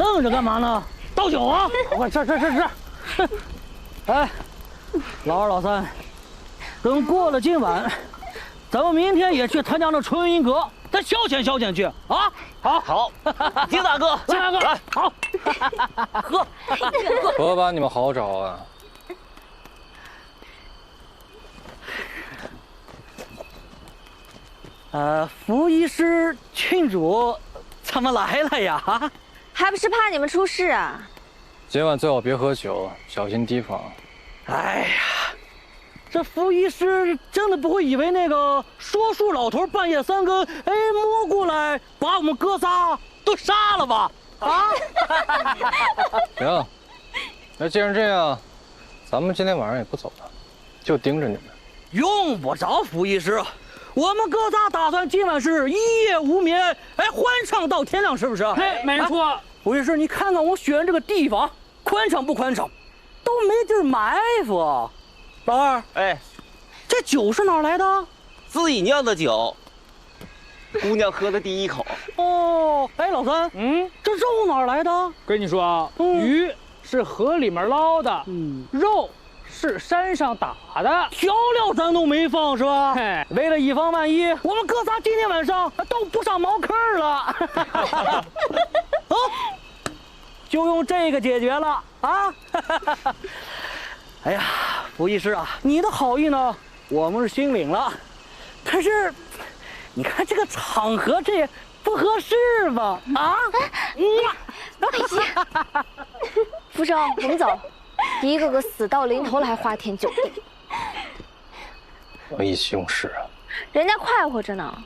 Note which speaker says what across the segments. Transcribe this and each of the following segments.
Speaker 1: 愣着干嘛呢？倒酒啊！快吃！哎，老二老三，等过了今晚，咱们明天也去参加那春云阁，咱消遣去啊！好，金大哥，来，好，
Speaker 2: 可把你们好找啊！
Speaker 1: 福医师郡主怎么来了呀？
Speaker 3: 还不是怕你们出事啊！
Speaker 2: 今晚最好别喝酒，小心提防。
Speaker 1: 哎呀，这福医师真的不会以为那个说书老头半夜三更摸过来把我们哥仨都杀了吧？啊！
Speaker 2: 行，那既然这样，咱们今天晚上也不走了，就盯着你们。
Speaker 1: 用不着福医师，我们哥仨打算今晚是一夜无眠，欢唱到天亮，是不是？
Speaker 4: 没错。
Speaker 1: 福医师，你看看我选这个地方宽敞不宽敞，都没地儿埋伏。老二，这酒是哪儿来的？
Speaker 5: 自己酿的酒，姑娘喝的第一口。
Speaker 1: 哦，老三，这肉哪儿来的？
Speaker 4: 跟你说啊，鱼是河里面捞的，肉是山上打的，
Speaker 1: 调料咱都没放是吧？
Speaker 4: 嘿，
Speaker 1: 为了以防万一，我们哥仨今天晚上都不上茅坑了。就用这个解决了啊！哎呀，福医师啊，你的好意呢，我们是心领了。可是，你看这个场合，这也不合适吧？啊！
Speaker 3: 福生，我们走，一个个死到临头了还花天酒地。
Speaker 2: 我意气用事啊！
Speaker 3: 人家快活着呢。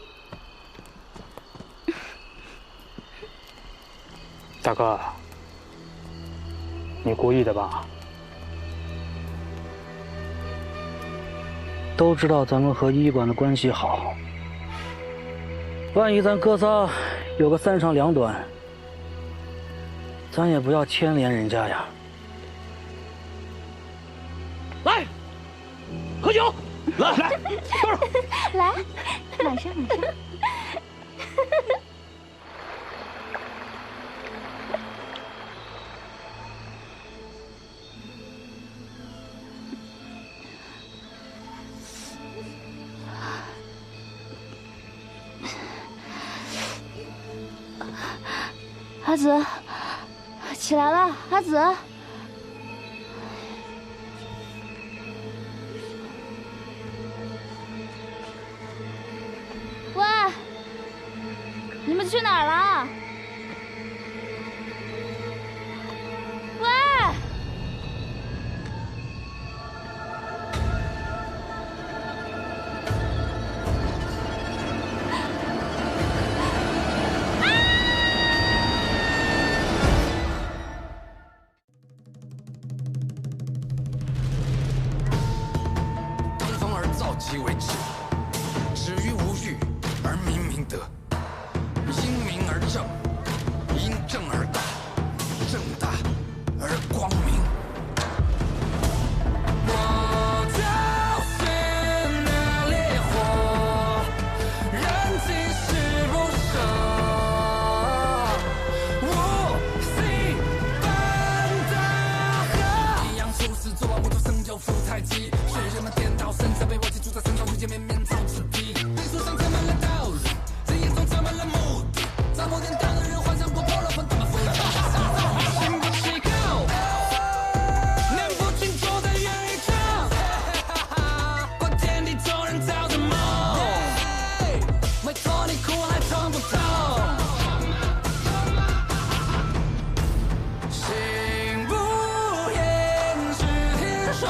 Speaker 4: 大哥，你故意的吧？
Speaker 1: 都知道咱们和医馆的关系好，万一咱哥仨有个三长两短，咱也不要牵连人家呀。来，喝酒，来，
Speaker 3: 来，满上。阿紫，起来了，阿紫。喂，你们去哪儿了？喂！
Speaker 6: 其为止，止于无欲而明明德，因明而正，因正而大，正大而光明。我就是那烈火，燃尽誓不舍，无心般大河。一样出世，做完无头生就伏太极，是人们颠倒身子被我记住在身上，遇见绵绵草纸皮。历书上刻满了道理，字眼中藏满了目的。在某天，当个人幻想过破了魂，他们复杂。心不细口，念不清楚的愿一场。管天地众人造的梦，委托你哭还痛不痛？心不言是天说。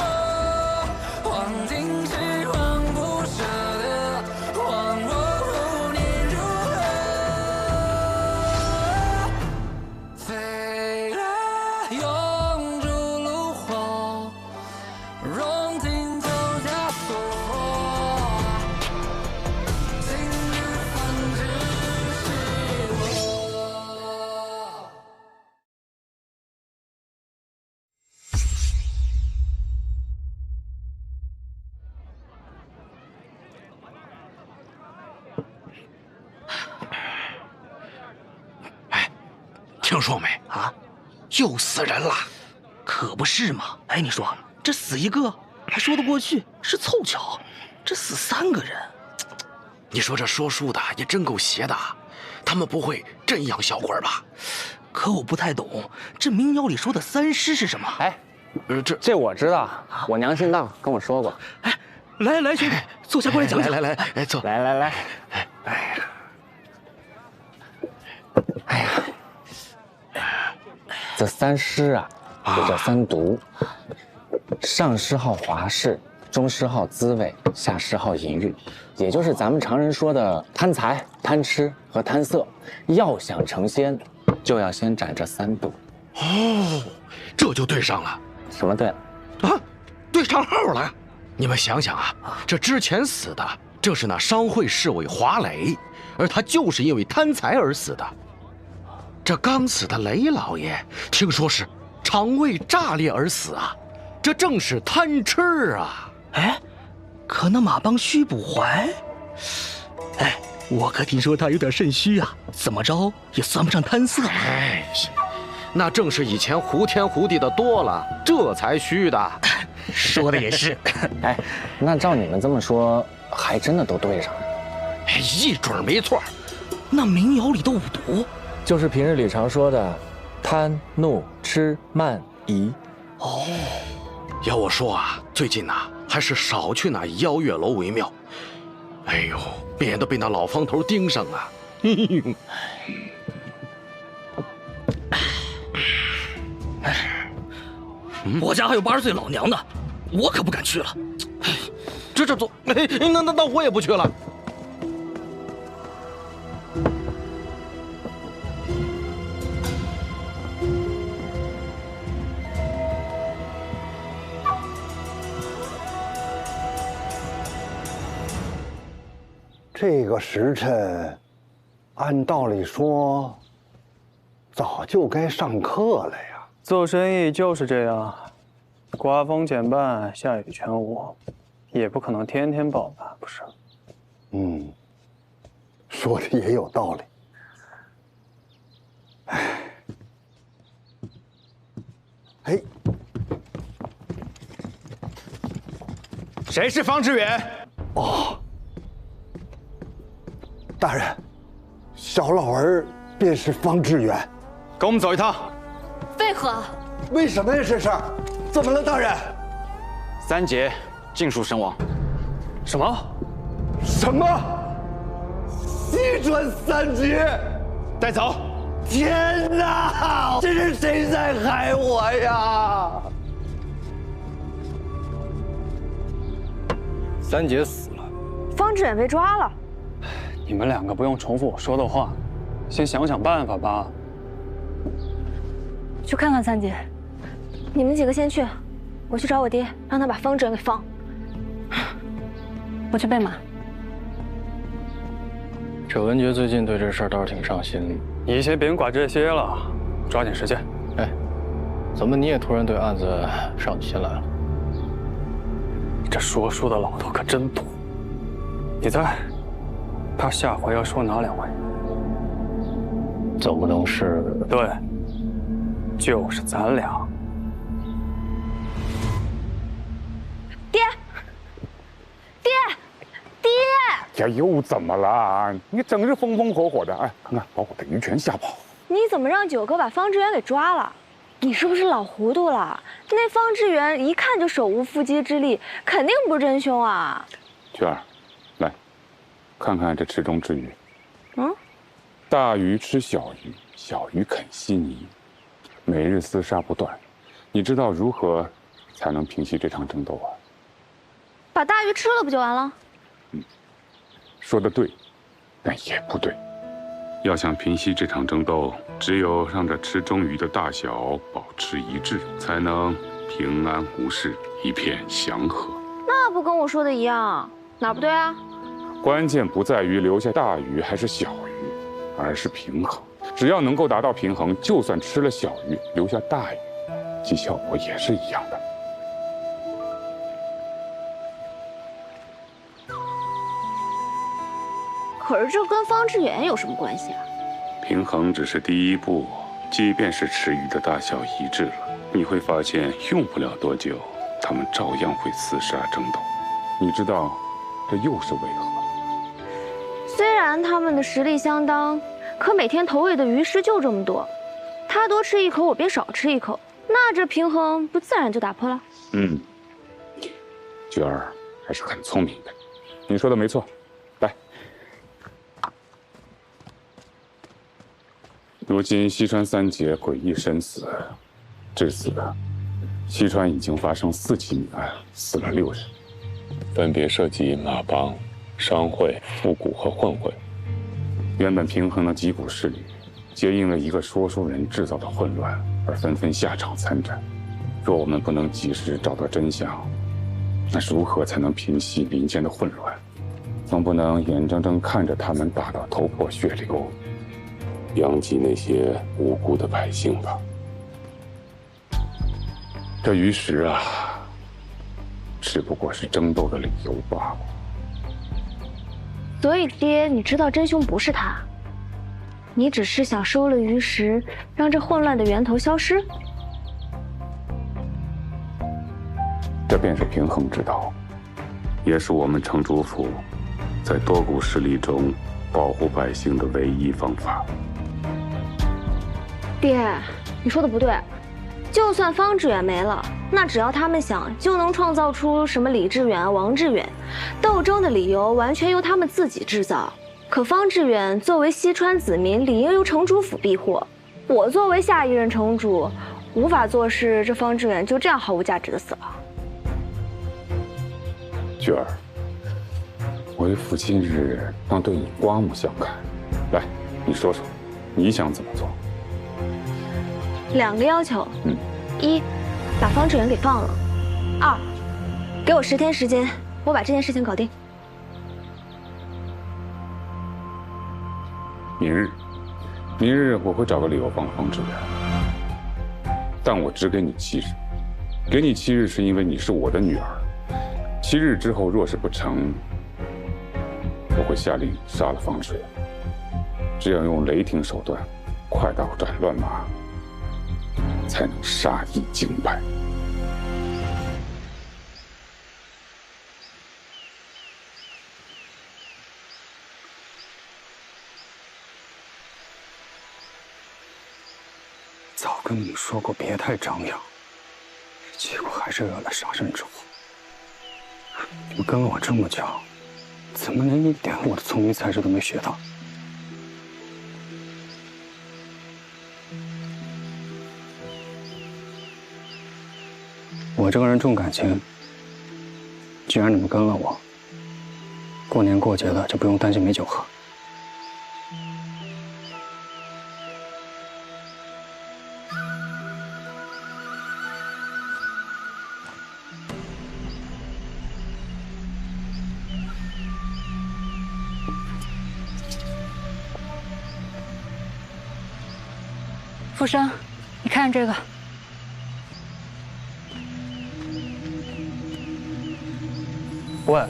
Speaker 7: 听说没啊？又死人了，
Speaker 1: 可不是嘛！哎，你说这死一个还说得过去，是凑巧，这死3个人，
Speaker 7: 你说这说书的也真够邪的，他们不会真养小鬼吧？
Speaker 1: 可我不太懂，这民谣里说的3尸是什么？
Speaker 8: 哎，这我知道，我娘亲当跟我说过。
Speaker 1: 哎，来，兄弟，坐下过来讲讲。
Speaker 7: 来，哎，坐。
Speaker 8: 来，哎呀，这3尸啊，就叫3毒，上尸号华氏，中尸号滋味，下尸号淫欲，也就是咱们常人说的贪财、贪吃和贪色。要想成仙，就要先斩这3毒。
Speaker 7: 哦，这就对上了。
Speaker 8: 什么对了？
Speaker 7: 啊，对上号了。你们想想啊，这之前死的正是那商会侍卫华磊，而他就是因为贪财而死的。这刚死的雷老爷，听说是肠胃炸裂而死啊，这正是贪吃啊。
Speaker 1: 哎，可那马帮虚捕怀，哎，我可听说他有点肾虚啊，怎么着也算不上贪色。
Speaker 7: 哎，那正是以前胡天胡地的多了，这才虚的。
Speaker 1: 说的也是。
Speaker 8: 哎，那照你们这么说，还真的都对上了。
Speaker 7: 哎，一准没错。
Speaker 1: 那民谣里的5毒，
Speaker 9: 就是平日里常说的贪、怒、痴、慢、疑。
Speaker 1: 哦，
Speaker 7: 要我说啊，最近呐，还是少去那邀月楼为妙。哎呦，免得被那老方头盯上啊。
Speaker 1: 我家还有80岁老娘呢，我可不敢去了。
Speaker 7: 这走，哎，那我也不去了。
Speaker 10: 这个时辰，按道理说，早就该上课了呀。
Speaker 9: 做生意就是这样，刮风减半，下雨全无，也不可能天天爆发，不是？
Speaker 10: 嗯，说的也有道理。哎，
Speaker 9: 谁是方志远？
Speaker 10: 哦，大人，小老儿便是方志远。
Speaker 9: 跟我们走一趟。
Speaker 3: 为何？
Speaker 10: 为什么呀？这是怎么了，大人
Speaker 8: 3劫尽数身亡。
Speaker 9: 什么？
Speaker 10: 什么？西转3劫？
Speaker 9: 带走！
Speaker 10: 天哪！这是谁在害我呀
Speaker 2: 3劫死了，
Speaker 3: 方志远被抓了。
Speaker 9: 你们2个不用重复我说的话，先想想办法吧。
Speaker 3: 去看看3姐，你们几个先去，我去找我爹，让他把方志远给放。我去备马。
Speaker 2: 这文杰最近对这事儿倒是挺上心。
Speaker 9: 你先别管这些了，抓紧时间。
Speaker 2: 哎，怎么你也突然对案子上心来了？
Speaker 9: 这说书的老头可真多。你猜，他下回要说哪2位？
Speaker 2: 总不能是……
Speaker 9: 对，就是咱俩。
Speaker 3: 爹，爹，爹！
Speaker 11: 这又怎么了？你整日风风火火的，哎，看看把我的鱼全吓跑。
Speaker 3: 你怎么让9哥把方志远给抓了？你是不是老糊涂了？那方志远一看就手无缚鸡之力，肯定不是真凶啊！
Speaker 11: 娟儿，来，看看这池中之鱼。
Speaker 3: 嗯，
Speaker 11: 大鱼吃小鱼，小鱼啃稀泥，每日厮杀不断。你知道如何才能平息这场争斗啊？
Speaker 3: 把大鱼吃了不就完了？
Speaker 11: 说得对，但也不对。要想平息这场争斗，只有让这池中鱼的大小保持一致，才能平安无事，一片祥和。
Speaker 3: 那不跟我说的一样，哪儿不对啊？
Speaker 11: 关键不在于留下大鱼还是小鱼，而是平衡。只要能够达到平衡，就算吃了小鱼，留下大鱼，其效果也是一样的。
Speaker 3: 可是这跟方志远有什么关系啊？
Speaker 11: 平衡只是第一步，即便是池鱼的大小一致了，你会发现用不了多久，他们照样会厮杀争斗。你知道，这又是为何？
Speaker 3: 虽然他们的实力相当，可每天投喂的鱼食就这么多，他多吃一口，我便少吃一口，那这平衡不自然就打破了？
Speaker 11: 菊儿还是很聪明的，你说的没错。来，如今西川三杰诡异身死，至此，西川已经发生4起谜案，死了6人，分别涉及马帮、商会、复古和混混。原本平衡的几股势力，皆因为一个说书人制造的混乱而纷纷下场参战。若我们不能及时找到真相，那如何才能平息民间的混乱？总不能眼睁睁看着他们打到头破血流，殃及那些无辜的百姓吧。这鱼食啊，只不过是争斗的理由罢了。
Speaker 3: 所以爹，你知道真凶不是他，你只是想收了鱼食，让这混乱的源头消失。
Speaker 11: 这便是平衡之道，也是我们城主府在多股势力中保护百姓的唯一方法。
Speaker 3: 爹，你说的不对，就算方志远没了，那只要他们想，就能创造出什么李志远、王志远，斗争的理由完全由他们自己制造。可方志远作为西川子民，理应由城主府庇护。我作为下一任城主，无法做事，这方志远就这样毫无价值的死了。
Speaker 11: 菊儿，为父亲日当对你刮目相看。来，你说说，你想怎么做
Speaker 3: 2个要求：1，把方志远给放了；2，给我10天时间，我把这件事情搞定。
Speaker 11: 明日我会找个理由放方志远，但我只给你7日。给你7日是因为你是我的女儿。7日之后若是不成，我会下令杀了方志远。只有用雷霆手段，快刀斩乱麻，才能杀一儆百。
Speaker 9: 早跟你们说过别太张扬，结果还是惹了杀身之祸。你们跟了我这么久，怎么连一点我的聪明才智都没学到？我这个人重感情，既然你们跟了我，过年过节的就不用担心没酒喝。
Speaker 12: 福生，你看这个。
Speaker 9: 喂，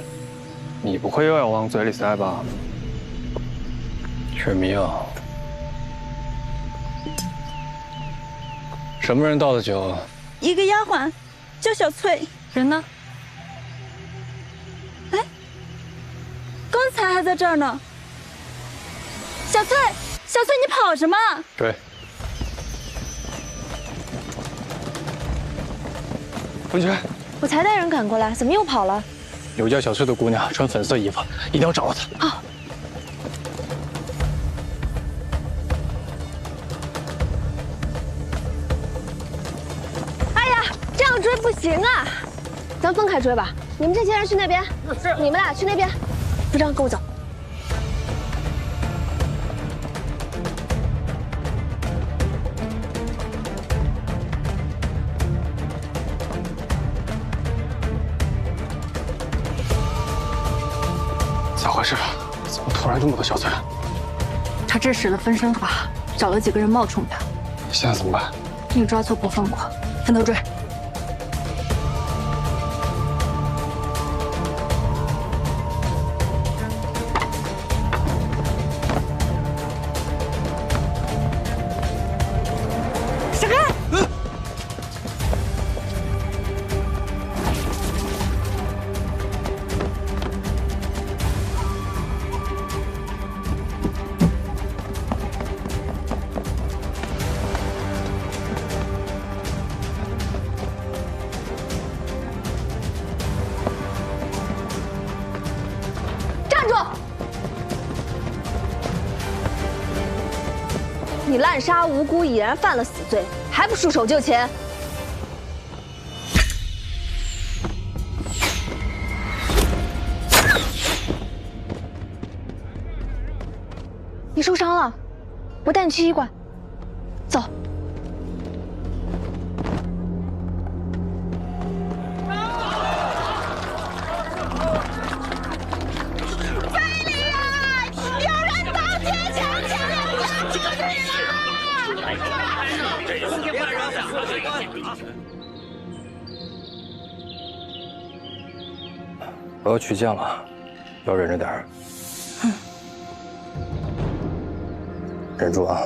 Speaker 9: 你不会又要往嘴里塞吧？雪迷啊，什么人倒的酒？
Speaker 12: 一个丫鬟，叫小翠。人呢？哎，刚才还在这儿呢。小翠，小翠，你跑什么？
Speaker 9: 追！文娟，
Speaker 3: 我才带人赶过来，怎么又跑了？
Speaker 9: 有叫小翠的姑娘，穿粉色衣服，一定要找到她。
Speaker 3: 好。哎呀，这样追不行啊！咱分开追吧。你们这些人去那边，是你们俩去那边。部长，跟我走。
Speaker 9: 咋回事？怎么突然这么多小翠？
Speaker 12: 他这使了分身法，找了几个人冒充他。
Speaker 9: 现在怎么办？
Speaker 12: 宁抓错不放过，分头追。
Speaker 3: 你滥杀无辜，已然犯了死罪，还不束手就擒？你受伤了，我带你去医馆。走。
Speaker 2: 我要取剑了，要忍着点儿。忍住啊！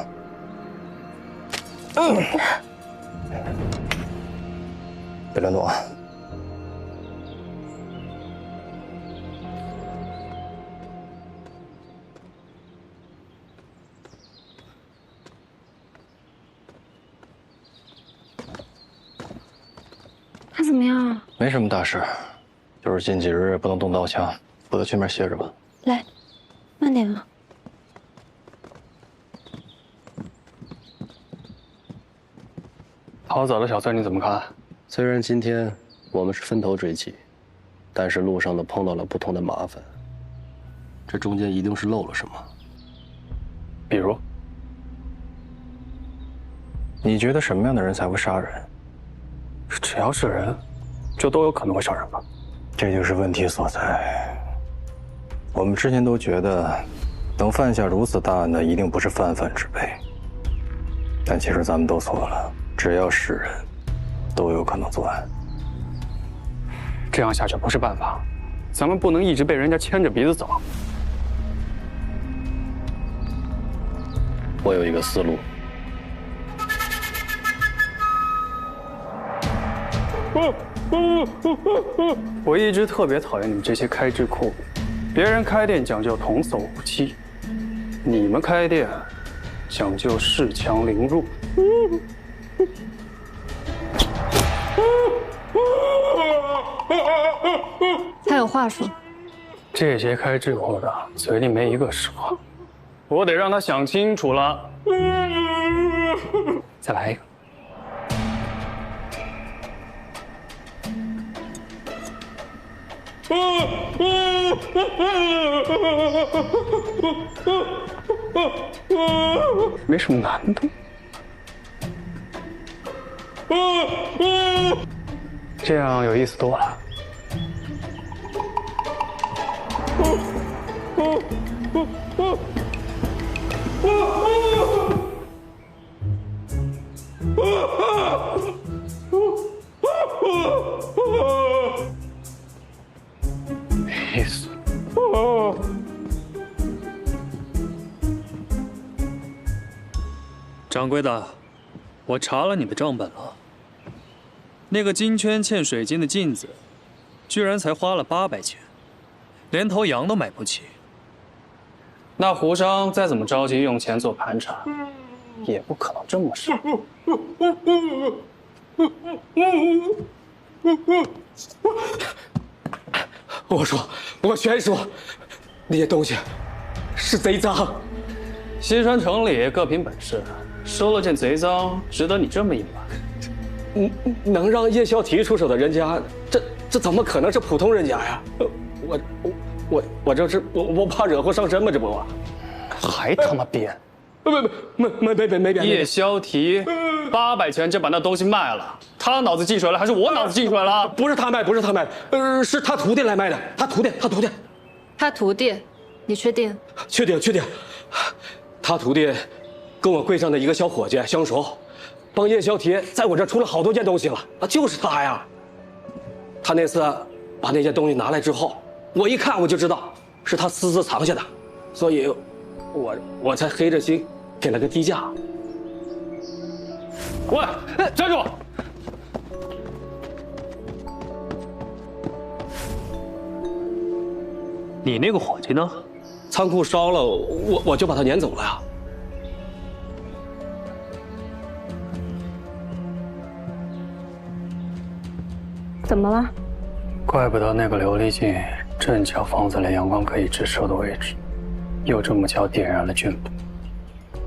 Speaker 2: 别乱动啊！
Speaker 3: 他怎么样啊？
Speaker 2: 没什么大事，就是近几日不能动刀枪，扶他去那边歇着吧。
Speaker 3: 来，慢点啊。
Speaker 9: 逃走的小翠你怎么看？
Speaker 2: 虽然今天我们是分头追击，但是路上都碰到了不同的麻烦，这中间一定是漏了什么。
Speaker 9: 比如，
Speaker 2: 你觉得什么样的人才会杀人？
Speaker 9: 只要是人，就都有可能会杀人吧？
Speaker 2: 这就是问题所在。我们之前都觉得，能犯下如此大案的一定不是泛泛之辈，但其实咱们都错了。只要是人，都有可能作案。
Speaker 9: 这样下去不是办法，咱们不能一直被人家牵着鼻子走。
Speaker 2: 我有一个思路。
Speaker 9: 我一直特别讨厌你们这些开智库，别人开店讲究童叟无欺，你们开店讲究恃强凌弱。
Speaker 12: 他有话说。
Speaker 9: 这些开智库的嘴里没一个实话，我得让他想清楚了。再来一个。没什么难度。这样有意思多了。没意思。
Speaker 13: 掌柜的，我查了你的账本了。那个金圈嵌水晶的镜子，居然才花了800钱，连头羊都买不起。
Speaker 9: 那胡商再怎么着急用钱做盘缠，也不可能这么少。
Speaker 14: 我全说，那些东西是贼赃。
Speaker 9: 西川城里各凭本事，收了件贼赃，值得你这么隐瞒？
Speaker 14: 能让叶萧提出手的人家，这怎么可能是普通人家呀？我这是我怕惹祸上身吗？这不，
Speaker 9: 还他妈编！
Speaker 14: 没编。
Speaker 9: 叶萧提800钱就把那东西卖了，他脑子进水了，还是我脑子进水了？
Speaker 14: 不是他卖，是他徒弟来卖的。他徒弟，
Speaker 12: 你确定？
Speaker 14: 确定。他徒弟跟我柜上的一个小伙计相熟，帮叶萧提在我这出了好多件东西了啊，就是他呀。他那次把那件东西拿来之后，我一看我就知道是他私自藏下的，所以我才黑着心给了个低价。
Speaker 9: 喂，站住！
Speaker 13: 你那个伙计呢？
Speaker 14: 仓库烧了，我就把他撵走了呀。
Speaker 12: 怎么了？
Speaker 9: 怪不得那个琉璃镜正巧放在了阳光可以直射的位置，又这么巧点燃了绢布。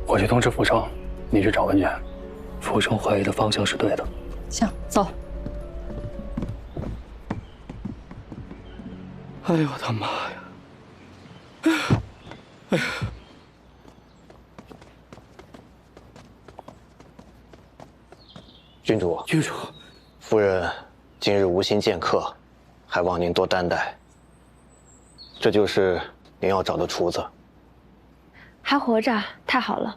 Speaker 9: 我去通知福商，你去找文件，浮生怀疑的方向是对的。
Speaker 12: 行，走。
Speaker 14: 哎呦我的妈呀！哎呀！
Speaker 15: 郡主，
Speaker 14: 郡主，
Speaker 15: 夫人今日无心见客，还望您多担待。这就是您要找的厨子。
Speaker 3: 还活着，太好了！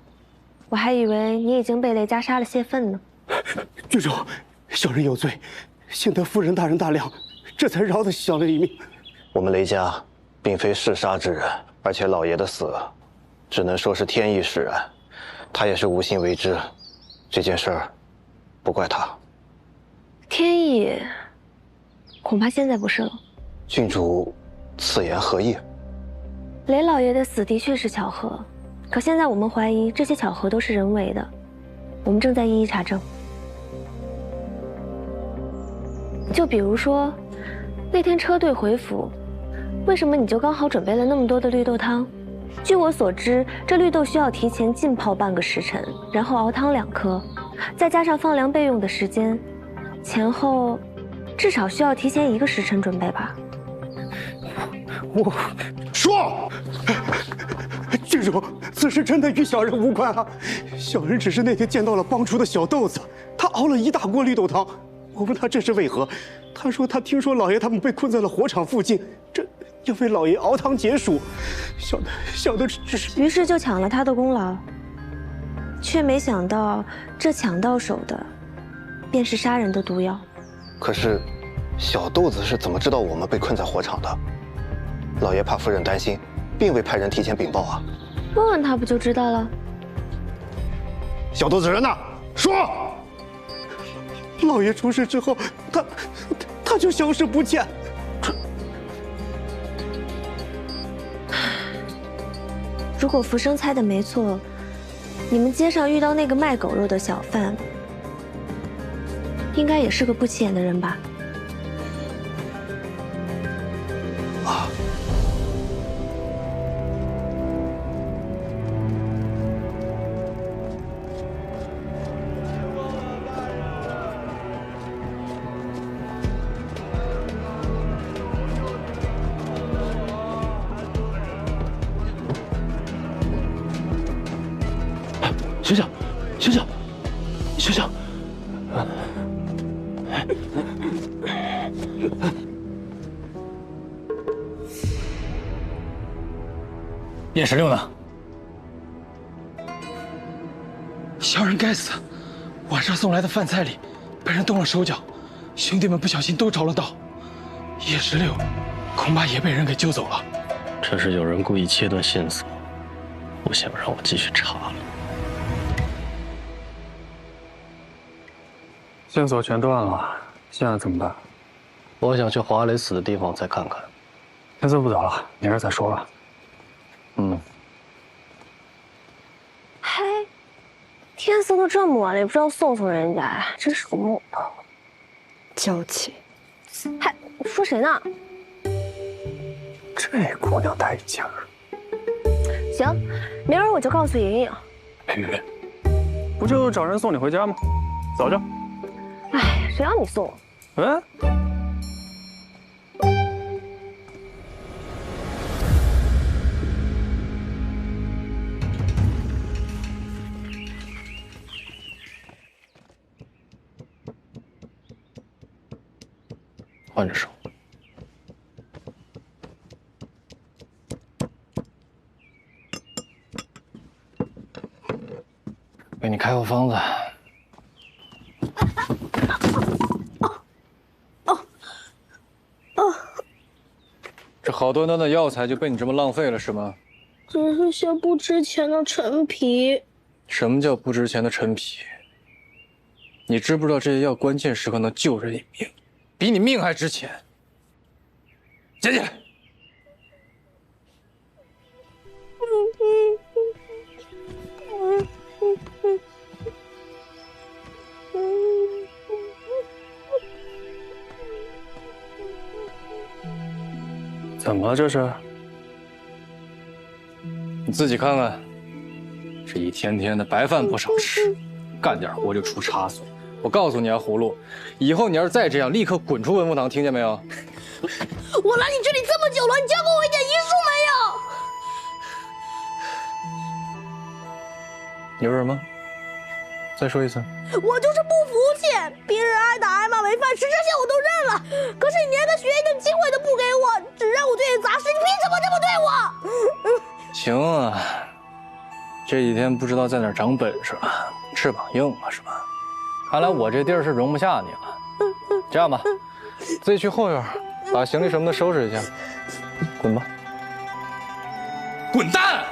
Speaker 3: 我还以为你已经被雷家杀了泄愤呢。
Speaker 14: 郡主，小人有罪，幸得夫人大人大量，这才饶得小人一命。
Speaker 15: 我们雷家并非嗜杀之人，而且老爷的死，只能说是天意使然，他也是无心为之。这件事儿，不怪他。
Speaker 3: 天意，恐怕现在不是了。
Speaker 15: 郡主，此言何意？
Speaker 3: 雷老爷的死的确是巧合，可现在我们怀疑这些巧合都是人为的，我们正在一一查证。就比如说，那天车队回府，为什么你就刚好准备了那么多的绿豆汤？据我所知，这绿豆需要提前浸泡半个时辰，然后熬汤2颗，再加上放凉备用的时间，前后至少需要提前1个时辰准备吧。
Speaker 14: 我说，郡主，此事真的与小人无关啊！小人只是那天见到了帮厨的小豆子，他熬了1大锅绿豆汤。我问他这是为何，他说他听说老爷他们被困在了火场附近，这要为老爷熬汤解暑。小的只是，
Speaker 3: 于是就抢了他的功劳，却没想到这抢到手的，便是杀人的毒药。
Speaker 15: 可是，小豆子是怎么知道我们被困在火场的？老爷怕夫人担心，并未派人提前禀报啊。
Speaker 3: 问问他不就知道了？
Speaker 14: 小豆子人呢？说。老爷出事之后，他就消失不见。
Speaker 3: 如果浮生猜的没错，你们街上遇到那个卖狗肉的小贩，应该也是个不起眼的人吧？
Speaker 14: 啊！醒醒，醒醒，醒醒！
Speaker 9: 叶16呢？
Speaker 14: 小人该死，晚上送来的饭菜里被人动了手脚，兄弟们不小心都着了道。叶16恐怕也被人给救走了。
Speaker 2: 这是有人故意切断线索，不想让我继续查了。
Speaker 9: 线索全断了，现在怎么办？
Speaker 2: 我想去华磊死的地方再看看。
Speaker 9: 天色不早了，明儿再说吧。
Speaker 2: 嗯。
Speaker 3: 嘿，天色都这么晚了，也不知道送送人家呀，真是个木头。
Speaker 12: 娇气。
Speaker 3: 还说谁呢？
Speaker 9: 这姑娘带劲儿。
Speaker 3: 行，明儿我就告诉莹莹。
Speaker 9: 雨，不就找人送你回家吗？走着。
Speaker 3: 哎，谁让你送？
Speaker 9: 嗯。
Speaker 2: 换着手。给你开个方子。这好端端的药材就被你这么浪费了是吗？
Speaker 16: 只是些不值钱的陈皮。
Speaker 2: 什么叫不值钱的陈皮？你知不知道这些药关键时刻能救人一命，比你命还值钱？捡起来。
Speaker 9: 怎么了这是？
Speaker 2: 你自己看看，这一天天的白饭不少吃，干点活就出差错。我告诉你啊，葫芦，以后你要是再这样，立刻滚出文福堂，听见没有？
Speaker 16: 我来你这里这么久了，你教过我一点医术没有？
Speaker 2: 你说什么？再说一次。
Speaker 16: 我就是不服气，平时挨打挨骂没饭吃，这些我都认了。可是你连个学医的机会都不给我，只让我做点杂事，你凭什么这么对我？
Speaker 2: 行啊，这几天不知道在哪儿长本事了，翅膀硬了是吧？看来我这地儿是容不下你了。这样吧，自己去后院，把行李什么的收拾一下，滚吧。
Speaker 7: 滚蛋！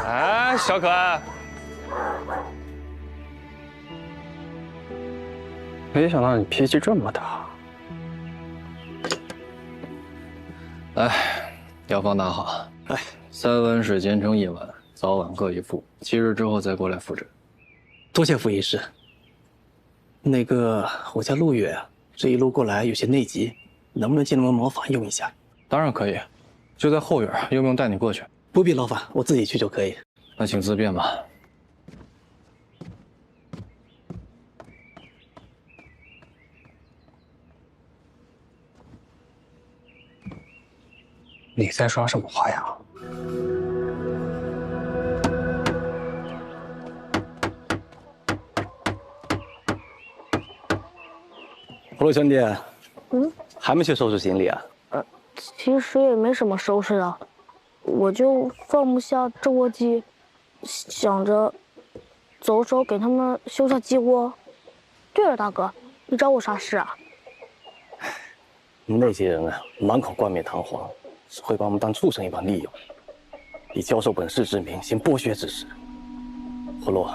Speaker 7: 哎，小可爱，
Speaker 9: 没想到你脾气这么大。
Speaker 2: 来，药方拿好。哎，3碗水煎成1碗，早晚各一副，7日之后再过来复诊。
Speaker 17: 多谢傅医师。那个，我叫陆月啊，这一路过来有些内急，能不能借我魔法用一下？
Speaker 2: 当然可以，就在后院，用不用带你过去？
Speaker 17: 不必劳烦，我自己去就可以。
Speaker 2: 那请自便吧。
Speaker 9: 你在耍什么花样？
Speaker 1: 葫芦兄弟，还没去收拾行李啊？
Speaker 16: 其实也没什么收拾的，我就放不下这锅鸡，想着走手给他们修下鸡窝。对了，大哥，你找我啥事啊？
Speaker 17: 那些人啊，满口冠冕堂皇，只会把我们当畜生一般利用，以教授本市之名行剥削之实。葫芦，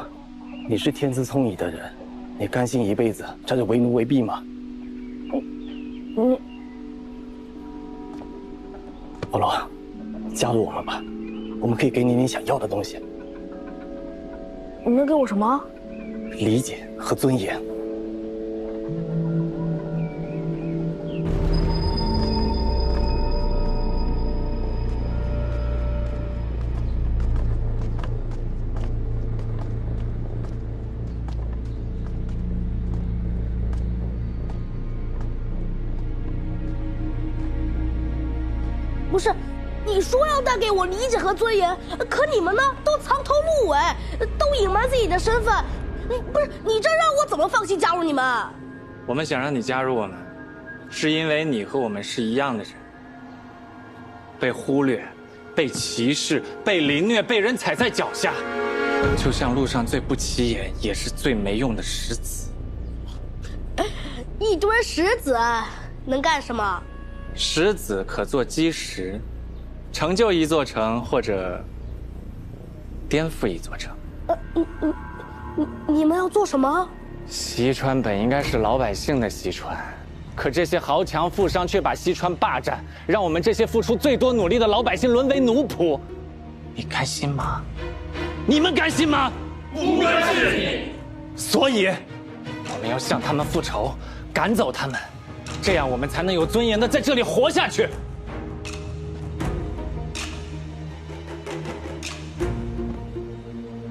Speaker 17: 你是天资聪颖的人，你甘心一辈子在这为奴为婢吗？葫芦，加入我们吧，我们可以给你想要的东西。
Speaker 16: 你能给我什么？
Speaker 17: 理解和尊严。
Speaker 16: 不是，你说要带给我理解和尊严，可你们呢，都藏头露尾，都隐瞒自己的身份。你这让我怎么放心加入你们？
Speaker 8: 我们想让你加入我们，是因为你和我们是一样的人，被忽略、被歧视、被凌虐、被人踩在脚下，就像路上最不起眼也是最没用的石子。
Speaker 16: 一堆石子能干什么？
Speaker 8: 石子可做基石，成就一座城，或者颠覆一座城。
Speaker 16: 你们要做什么？
Speaker 8: 西川本应该是老百姓的西川，可这些豪强富商却把西川霸占，让我们这些付出最多努力的老百姓沦为奴仆。你甘心吗？你们甘心吗？
Speaker 6: 不甘心。
Speaker 8: 所以，我们要向他们复仇，赶走他们。这样我们才能有尊严的在这里活下去。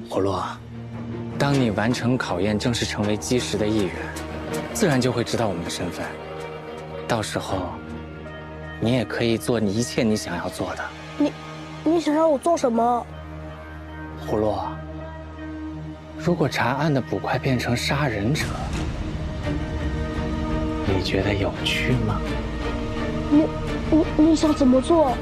Speaker 8: 葫芦，当你完成考验，正式成为基石的一员，自然就会知道我们的身份。到时候，你也可以做一切你想要做的。
Speaker 16: 你想让我做什么？
Speaker 8: 葫芦，如果查案的捕快变成杀人者，你觉得有趣吗？
Speaker 16: 你想怎么做？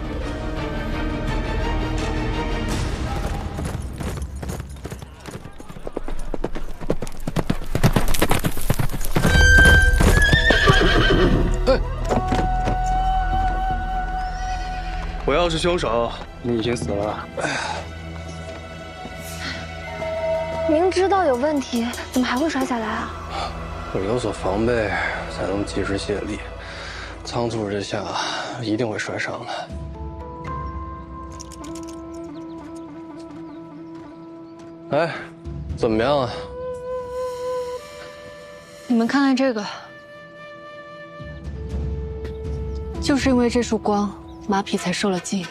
Speaker 9: 我要是凶手，你已经死了。
Speaker 3: 明知道有问题，怎么还会摔下来啊？
Speaker 9: 我有所防备，才能及时卸力。仓促之下，一定会摔伤的。哎，怎么样啊？
Speaker 12: 你们看看这个，就是因为这束光，马匹才受了惊。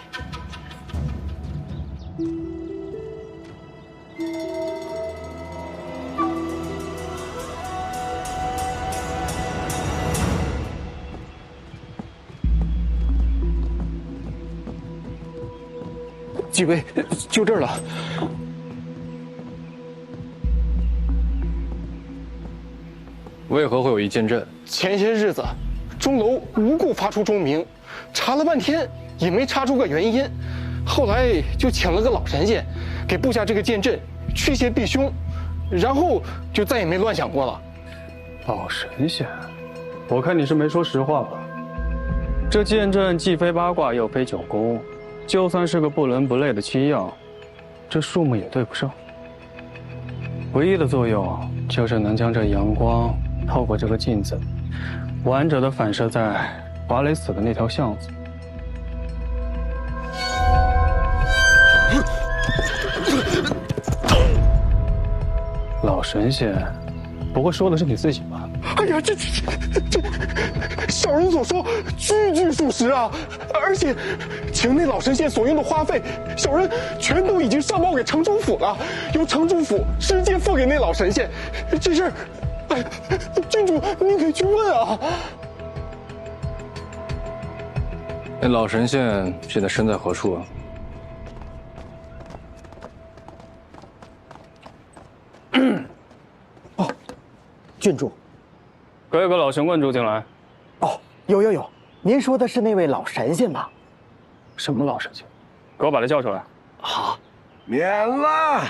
Speaker 9: 几位，就这儿了。
Speaker 2: 为何会有一剑阵？
Speaker 9: 前些日子，钟楼无故发出钟鸣，查了半天也没查出个原因。后来就请了个老神仙，给布下这个剑阵，驱邪避凶，然后就再也没乱想过了。
Speaker 18: 老神仙，我看你是没说实话吧？这剑阵既非八卦，又非九宫，就算是个不伦不类的七曜，这数目也对不上。唯一的作用就是能将这阳光透过这个镜子，完整的反射在华磊死的那条巷子。老神仙，不会说的是你自己吧？
Speaker 9: 哎呀，这，小人所说句句属实啊！而且，请那老神仙所用的花费，小人全都已经上报给城主府了，由城主府直接付给那老神仙。这事儿，哎，郡主您可以去问啊。
Speaker 2: 那老神仙现在身在何处啊？
Speaker 19: 哦，郡主，
Speaker 18: 给个老神棍住进来。
Speaker 19: 哦，有，您说的是那位老神仙吧？
Speaker 18: 什么老神仙？给我把他叫出来。
Speaker 19: 好，
Speaker 20: 免了。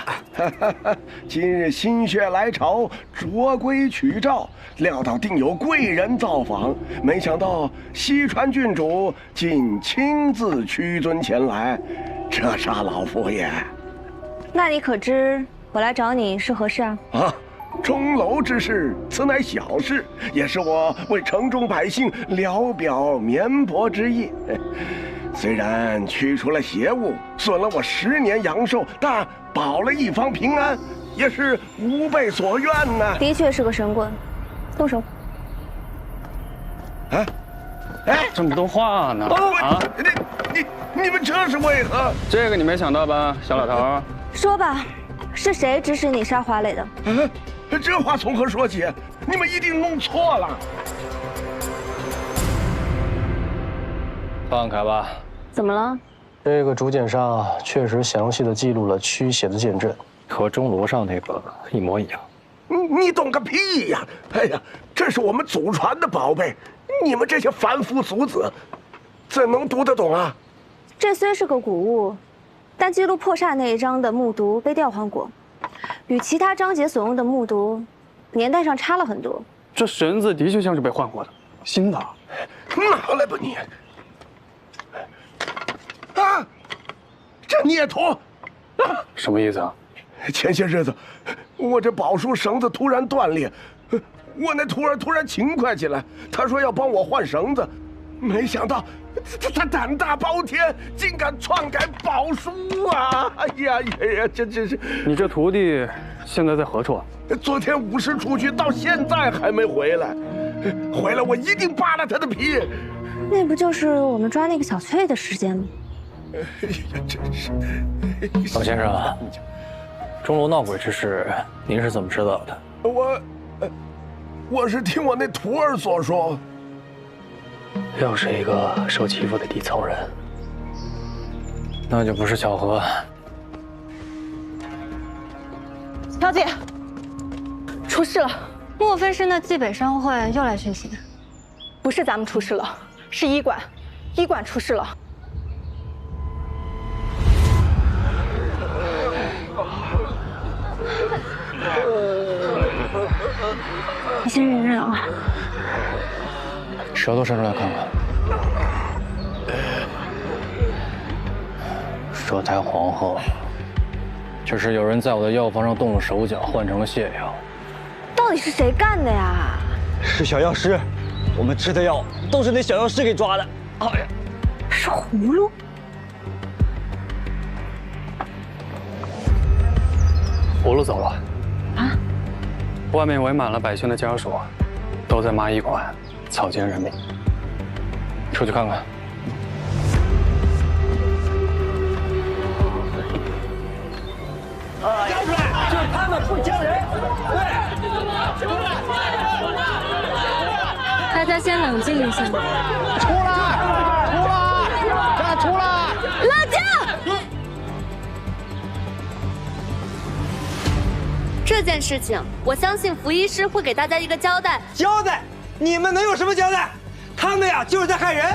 Speaker 20: 今日心血来潮，着规取诏，料到定有贵人造访，没想到西川郡主竟亲自屈尊前来，这煞老佛爷。
Speaker 3: 那你可知我来找你是何事啊？
Speaker 20: 啊，钟楼之事，此乃小事，也是我为城中百姓聊表绵薄之意。虽然驱除了邪物，损了我10年阳寿，但保了一方平安，也是吾辈所愿呐。
Speaker 3: 的确是个神棍，动手。
Speaker 20: 啊，哎，
Speaker 18: 这么多话呢？啊，
Speaker 20: 你们这是为何？
Speaker 18: 这个你没想到吧，小老头？
Speaker 3: 说吧，是谁指使你杀华磊的？
Speaker 20: 这话从何说起？你们一定弄错了。
Speaker 2: 放开吧。
Speaker 3: 怎么了？
Speaker 17: 这个竹简上确实详细的记录了驱邪的剑阵，
Speaker 2: 和钟楼上那个一模一样。
Speaker 20: 你懂个屁呀！哎呀，这是我们祖传的宝贝，你们这些凡夫俗子怎能读得懂啊？
Speaker 3: 这虽是个古物，但记录破煞那一章的木牍被调换过，与其他章节所用的木牍年代上差了很多。
Speaker 18: 这绳子的确像是被换过的，新的。
Speaker 20: 拿来吧你！啊，这孽徒！啊，
Speaker 18: 什么意思啊？
Speaker 20: 前些日子，我这宝书绳子突然断裂，我那徒儿突然勤快起来，他说要帮我换绳子，没想到他胆大包天，竟敢篡改宝书啊！哎呀，这真是！
Speaker 18: 你这徒弟现在在何处啊？
Speaker 20: 昨天午时出去，到现在还没回来。回来我一定扒了他的皮。
Speaker 3: 那不就是我们抓那个小翠的时间吗？
Speaker 20: 哎呀，真是！
Speaker 2: 老先生，钟楼闹鬼之事，您是怎么知道的？
Speaker 20: 我是听我那徒儿所说。
Speaker 18: 又是一个受欺负的底层人，
Speaker 2: 那就不是巧合。
Speaker 12: 小姐，出事了！莫非是那冀北商会又来学习？不是咱们出事了，是医馆出事了。
Speaker 3: 你先忍忍啊。
Speaker 2: 舌头伸出来看看。舌苔黄褐，就是有人在我的药方上动了手脚，换成了泻药。
Speaker 3: 到底是谁干的呀？
Speaker 19: 是小药师，我们吃的药都是那小药师给抓的。
Speaker 3: 哎呀，是葫芦。
Speaker 18: 葫芦走了。
Speaker 3: 啊？
Speaker 18: 外面围满了百姓的家属，都在麻衣馆草菅人命。
Speaker 2: 出去看看。
Speaker 1: 交出来！就是他们不交人。
Speaker 12: 大家先冷静一下。
Speaker 1: 出来！站出来！
Speaker 12: 冷静！
Speaker 21: 这件事情，我相信福医师会给大家一个交代。
Speaker 22: 交代？你们能有什么交代？他们呀就是在害人。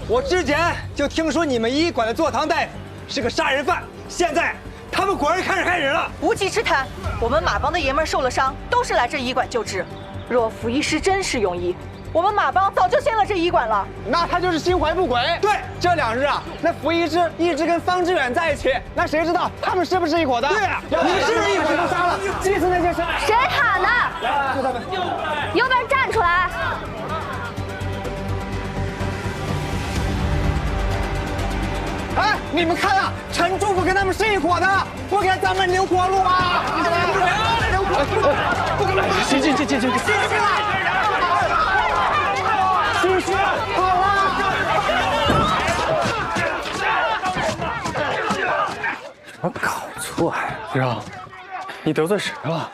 Speaker 22: 我之前就听说你们医馆的坐堂大夫是个杀人犯，现在他们果然开始害人了。
Speaker 23: 无稽之谈！我们马帮的爷们受了伤，都是来这医馆救治。若福医师真是庸医，我们马帮早就掀了这医馆了。
Speaker 22: 那他就是心怀不轨。对，这2日啊，那福医师一直跟方志远在一起，那谁知道他们是不是一伙的？对呀，你们是不是一伙的？杀了，祭祀那件事。
Speaker 3: 谁喊的？
Speaker 22: 就他们，
Speaker 3: 有本事站出来！
Speaker 22: 哎，你们看啊，陈祝福跟他们是一伙的，不给咱们留活路啊！留活路，不给！进，好了。
Speaker 18: 怎么搞错呀？局长，你得罪谁了？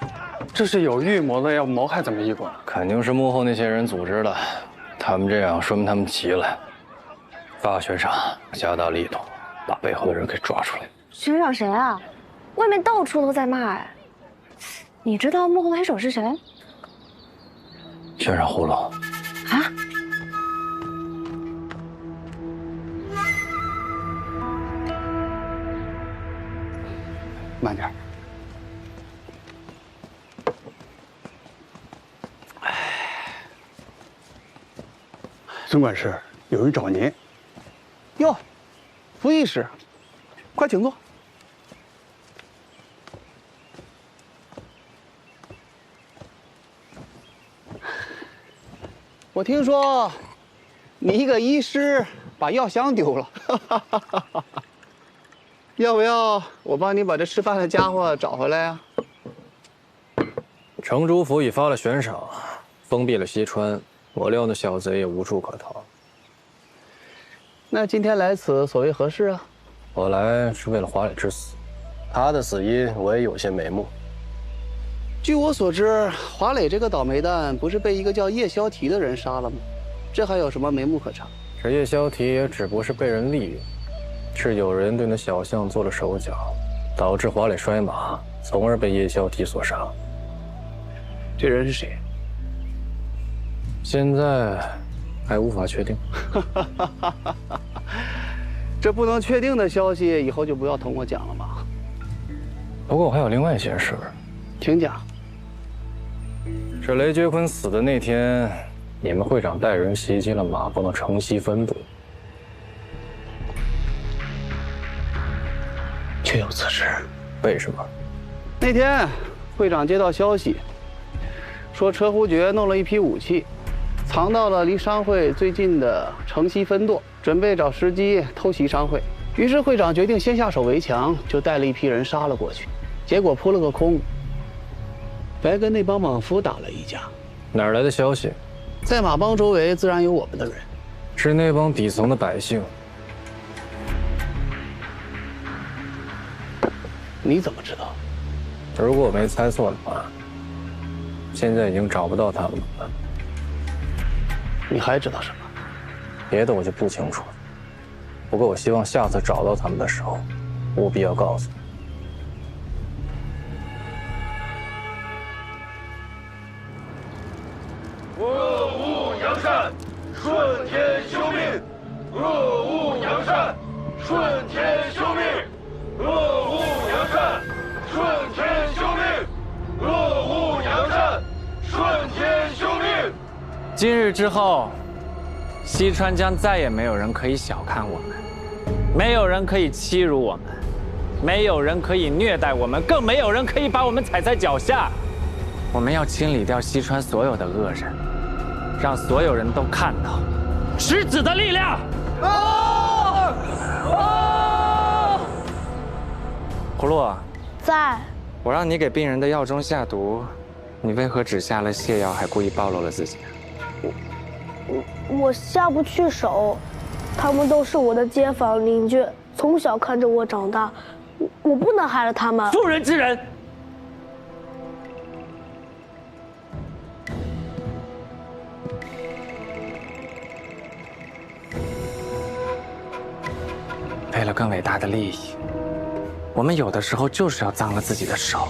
Speaker 18: 这是有预谋的要谋害咱们医馆。
Speaker 2: 肯定是幕后那些人组织的。他们这样说明他们急了。发学长加大力度，把背后的人给抓出来。
Speaker 3: 学长谁啊？外面到处都在骂哎。你知道幕后黑手是谁？
Speaker 2: 学长葫芦。
Speaker 3: 啊？
Speaker 9: 慢点。孙管事，有人找您。
Speaker 22: 哟，福医师，快请坐。我听说，你一个医师把药箱丢了，要不要我帮你把这吃饭的家伙找回来呀？
Speaker 2: 程主府已发了悬赏，封闭了西川，我料那小贼也无处可逃。
Speaker 22: 那今天来此所谓何事啊？
Speaker 2: 我来是为了华磊之死，他的死因我也有些眉目。
Speaker 22: 据我所知，华磊这个倒霉蛋不是被一个叫叶萧提的人杀了吗？这还有什么眉目可查？
Speaker 2: 这叶萧提也只不过是被人利用，是有人对那小象做了手脚，导致华磊摔马，从而被叶萧提所杀。
Speaker 22: 这人是谁？
Speaker 2: 现在还无法确定。
Speaker 22: 这不能确定的消息，以后就不要同我讲了嘛。
Speaker 2: 不过我还有另外一件事，
Speaker 22: 请讲。
Speaker 2: 是雷觉坤死的那天，你们会长带人袭击了马帮的城西分部。
Speaker 22: 确有此事。
Speaker 2: 为什么？
Speaker 22: 那天会长接到消息，说车忽厥弄了一批武器，藏到了离商会最近的城西分舵，准备找时机偷袭商会。于是会长决定先下手为强，就带了一批人杀了过去，结果扑了个空，白跟那帮莽夫打了一架。
Speaker 2: 哪儿来的消息？
Speaker 22: 在马帮周围自然有我们的人，
Speaker 2: 是那帮底层的百姓。
Speaker 22: 你怎么知道？
Speaker 2: 如果我没猜错的话，现在已经找不到他们了。
Speaker 22: 你还知道什么？
Speaker 2: 别的我就不清楚了。不过我希望下次找到他们的时候，务必要告诉我。
Speaker 6: 恶勿扬善，顺天修命；恶勿扬善，顺天修命；恶勿扬善，顺天修命；恶勿扬善，顺天修命。
Speaker 8: 今日之后，西川将再也没有人可以小看我们，没有人可以欺辱我们，没有人可以虐待我们，更没有人可以把我们踩在脚下。我们要清理掉西川所有的恶人，让所有人都看到石子的力量。葫芦，
Speaker 16: 在。
Speaker 8: 我让你给病人的药中下毒，你为何只下了泻药，还故意暴露了自己？
Speaker 16: 我下不去手，他们都是我的街坊邻居，从小看着我长大，我不能害了他们。
Speaker 8: 妇人之仁。为了更伟大的利益，我们有的时候就是要脏了自己的手，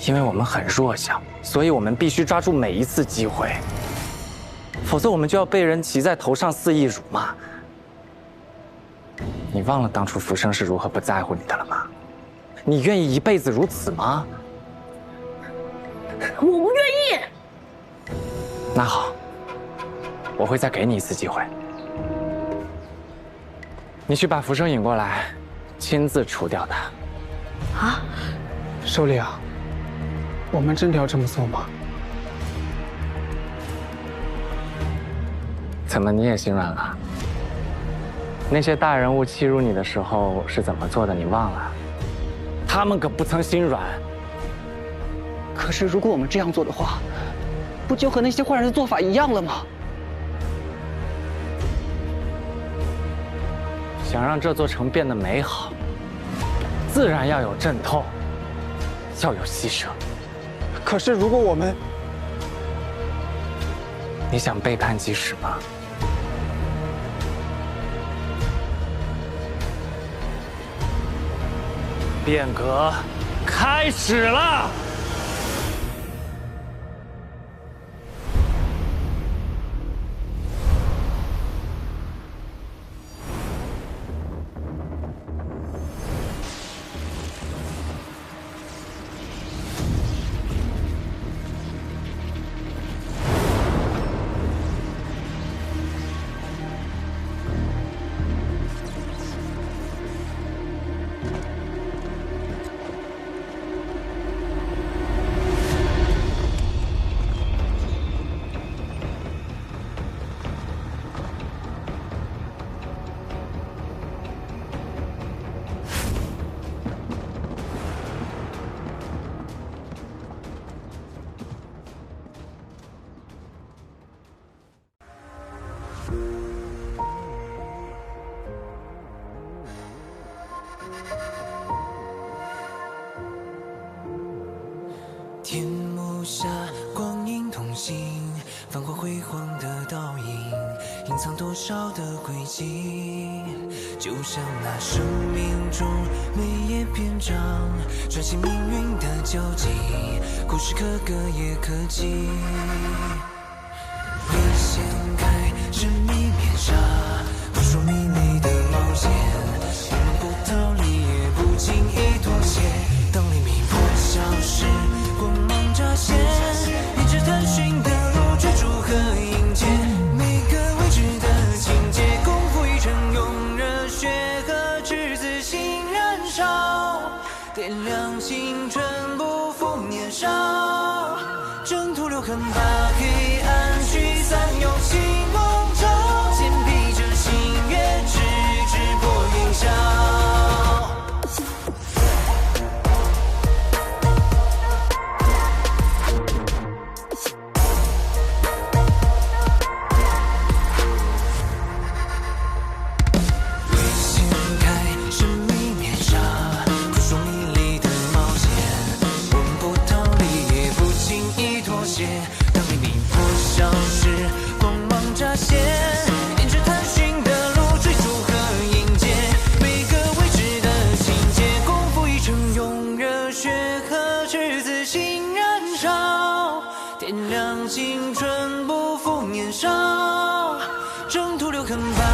Speaker 8: 因为我们很弱小，所以我们必须抓住每一次机会，否则我们就要被人骑在头上肆意辱骂。你忘了当初浮生是如何不在乎你的了吗？你愿意一辈子如此吗？
Speaker 16: 我不愿意。
Speaker 8: 那好，我会再给你一次机会。你去把浮生引过来，亲自除掉他。
Speaker 16: 啊，
Speaker 18: 首领，我们真的要这么做吗？
Speaker 8: 怎么你也心软了？那些大人物欺辱你的时候是怎么做的？你忘了？他们可不曾心软。
Speaker 22: 可是如果我们这样做的话，不就和那些坏人的做法一样了吗？
Speaker 8: 想让这座城变得美好，自然要有阵痛，要有牺牲。
Speaker 22: 可是如果我们……
Speaker 8: 你想背叛即使吗？变革开始了。
Speaker 6: 天幕下，光影同行，繁华辉煌的倒影，隐藏多少的轨迹？就像那生命中每页篇章，串起命运的交集，故事可歌也可泣。会掀开神秘面纱，扑朔迷离的冒险，我们不逃离，也不轻易妥协。当黎明破晓时，光芒乍现，一直探寻的路，追逐和迎接每个未知的情节，共赴一程，用热血和赤子心燃烧，点亮青春，不负年少，征途留痕，把黑暗驱散，用星光照，坚披着星月，直至破云霄。点亮青春，不负年少，征途留痕吧。